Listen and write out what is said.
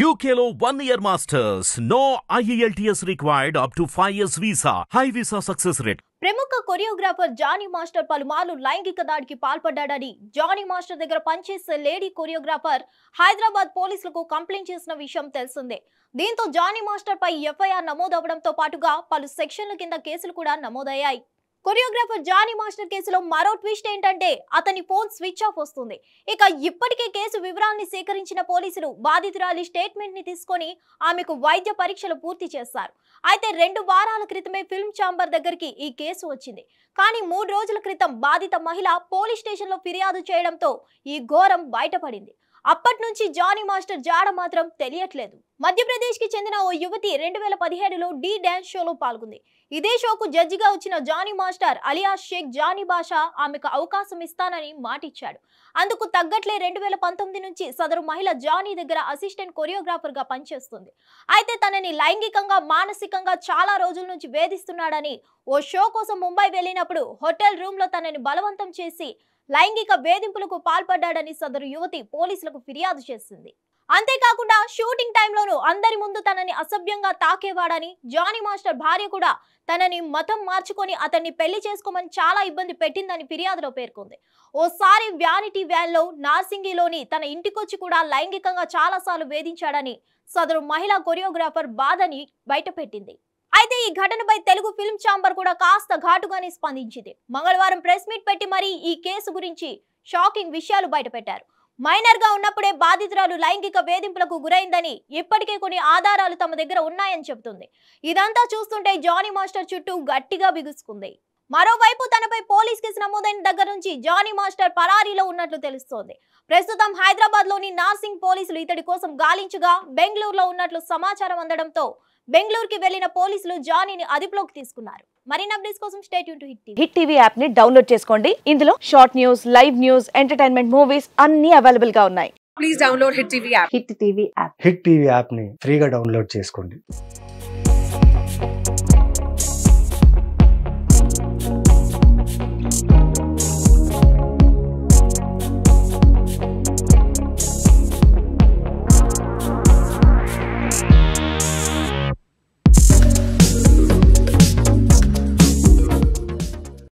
UKLO 1 year masters. No IELTS required up to 5 years visa. High visa success rate. ప్రముఖ choreographer Johnny master పలుమార్లు లైంగిక దాడికి పాల్పడ్డాడని Johnny master దగ్గర పనిచేసే lady choreographer Hyderabad పోలీసులకు కంప్లైంట్ చేసిన విషయం తెలిసిందే. దీంతో జానీ మాస్టర్ పై ఎఫ్ఐఆర్ నమోదవడంతో పాటుగా పలు సెక్షన్ల కింద కేసులు కూడా నమోదయ్యాయి. కొరియోగ్రాఫర్ జానీ మాస్టర్ కేసులో మరో ట్విస్ట్ ఏంటంటే అతని ఫోన్ స్విచ్ ఆఫ్ వస్తుంది. ఇక ఇప్పటికే కేసు వివరాల్ని సేకరించిన పోలీసులు బాధితురాలి స్టేట్మెంట్ ని తీసుకొని ఆమెకు వైద్య పరీక్షలు పూర్తి చేశారు. అయితే 2 వారాల క్రితమే ఫిల్మ్ ఛాంబర్ దగ్గరికి ఈ కేసు వచ్చింది. కానీ 3 రోజుల క్రితం బాధిత మహిళ పోలీస్ స్టేషన్ లో ఫిర్యాదు చేయడంతో ఈ ఘోరం బయటపడింది. అప్పటి నుంచి జానీ మాస్టర్ జాడ మాత్రం తెలియట్లేదు. మధ్యప్రదేశ్ కి చెందిన ఓ యువతి 2017లో డి డాన్స్ షోలో పాల్గొంది. ఇదే షోకు జడ్జిగా వచ్చిన జానీ మాస్టర్ అలియాస్ షేక్ జానీ బాషా ఆమెకు అవకాశం ఇస్తానని మాటిచ్చాడు. అందుకు తగ్గట్లే 2019 నుంచి సదరు మహిళ జానీ దగ్గర అసిస్టెంట్ కొరియోగ్రాఫర్ గా పనిచేస్తుంది. అయితే తనని లైంగికంగా మానసికంగా చాలా రోజుల నుంచి వేధిస్తున్నాడని ఓ షో కోసం ముంబై వెళ్ళినప్పుడు హోటల్ రూమ్ లో తనని బలవంతం చేసి లైంగిక వేధింపులకు పాల్పడ్డాడని సదరు యువతి పోలీసులకు ఫిర్యాదు చేసింది. అంతేకాకుండా షూటింగ్ టైంలోనూ అందరి ముందు తనని అసభ్యంగా తాకేవాడని, జానీ మాస్టర్ భార్య కూడా తనని మతం మార్చుకొని అతన్ని పెళ్లి చేసుకోమని చాలా ఇబ్బంది పెట్టిందని ఫిర్యాదులో పేర్కొంది. ఓసారి వ్యానిటీ వ్యాన్ లో నార్సింగిలోని తన ఇంటికొచ్చి కూడా లైంగికంగా చాలాసార్లు వేధించాడని సదరు మహిళా కొరియోగ్రాఫర్ బాధని బయటపెట్టింది. అయితే ఈ ఘటనపై తెలుగు ఫిల్మ్ ఛాంబర్ కూడా కాస్త ఘాటుగానే స్పందించింది. మంగళవారం ప్రెస్ మీట్ పెట్టి మరీ ఈ కేసు గురించి షాకింగ్ విషయాలు బయటపెట్టారు. మైనర్ గా ఉన్నప్పుడే బాధితురాలు లైంగిక వేధింపులకు గురైందని, ఇప్పటికే కొన్ని ఆధారాలు తమ దగ్గర ఉన్నాయని చెబుతుంది. ఇదంతా చూస్తుంటే జానీ మాస్టర్ చుట్టూ గట్టిగా బిగుసుకుంది. మరోవైపు తనపై పోలీస్ కేసు నమోదైన దగ్గర నుంచి జానీ మాస్టర్ పరారీలో ఉన్నట్లు తెలుస్తోంది. ప్రస్తుతం హైదరాబాద్ లోని నార్సింగ్ పోలీసులు ఇతడి కోసం గాలించగా బెంగళూరులో ఉన్నట్లు సమాచారం అందడంతో బెంగళూరుకి వెళ్లిన పోలీసులు జానీని అదుపులోకి తీసుకున్నారు. మరిన్ని అప్డేట్స్ కోసం stay tune to hit TV app ని డౌన్లోడ్ చేసుకోండి. ఇందులో short news, live news, entertainment movies అన్ని అవైలబుల్ గా ఉన్నాయి. Please download hit TV app. Hit TV app ని ఫ్రీగా డౌన్లోడ్ చేసుకోండి.